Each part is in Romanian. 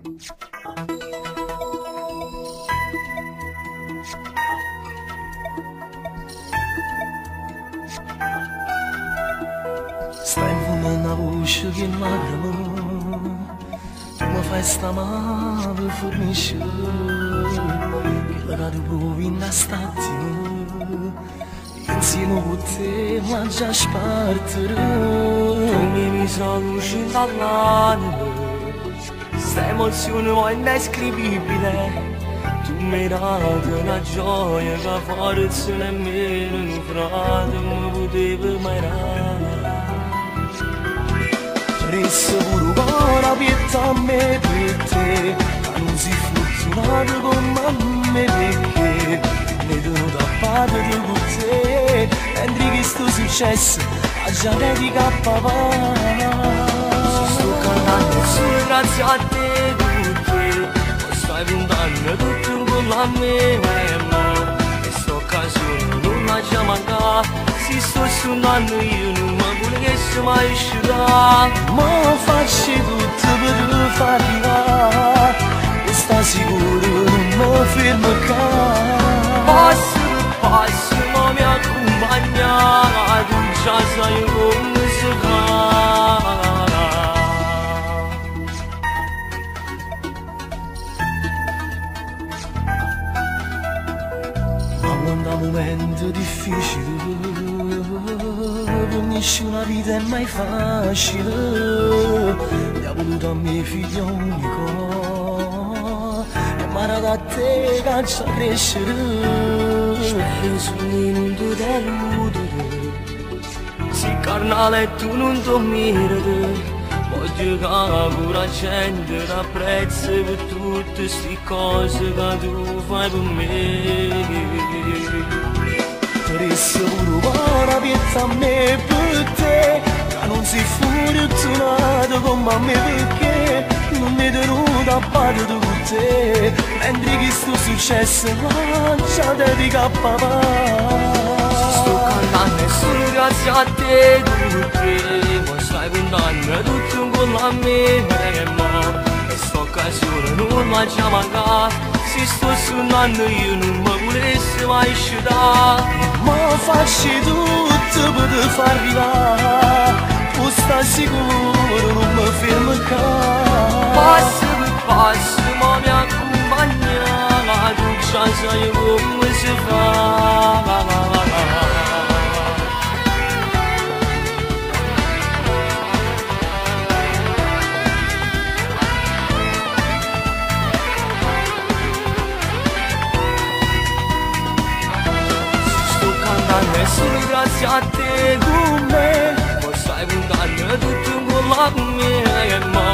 Stai mână na ușă din lagrimă, tu mă fai sta mală fărnișă, e legat de bovina statină, insieme la già sparterò. Tu mi sono uscito all'anima, sta emozione indescrivibile. Tu mi hai dato una gioia che forse nemmeno un frate mi poteva mai dare. Resta pure ora pietà a me per te, ma non si fortunato come me perché mi tenuto a parte di con te, mentre che sto successo a già dedica a papà. Sto cantando solo grazie a te, perché stai puntando tutto con la mia, e sta occasione non la già mancata. Se sto suonando io non mi volessi mai uscire. Ma faccio tutto per far arrivare, e sta sicuro non mi fermo qua. Passo per passo ma mi accompagna, tu già sai come si fa. Ma quando è un momento difficile, per nessuna vita è mai facile, mi ha voluto a me figlio unico, e mi ha dato a te caccia a crescere. Spero sogni non ti deludere, sì carnale tu non ti mirate, voglio che pure gente t'apprezza per tutte sti cose che tu fai per me. Resta pure ora pietà a me per te, che non si fortunato come a me perché non mi è tenuto a parte di con te, mentre che sto successo già dedica a papà. Sto cantando solo grazie a te, perché poi stai puntando tutto con la mia, e sta occasione non la già mancata. Se sto suonando io non mi volessi mai uscire. Ma faccio tutto per far arrivare, tu stai sicuro non mi fermo qua. Passo per passo ma mi accompagna, tu già sai come si fa. E solo grazie a te con me, poi stai puntando tutto con la mia, ma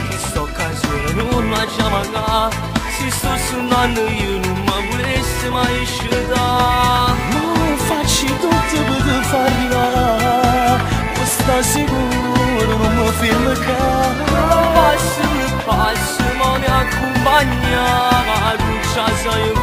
questa occasione non la già mancata. Se sto suonando io non mi volessi mai uscire. Ma faccio tutto per far arrivare, tu stai sicuro non mi fermo qua. Passo per passo ma mi accompagna, tu già sai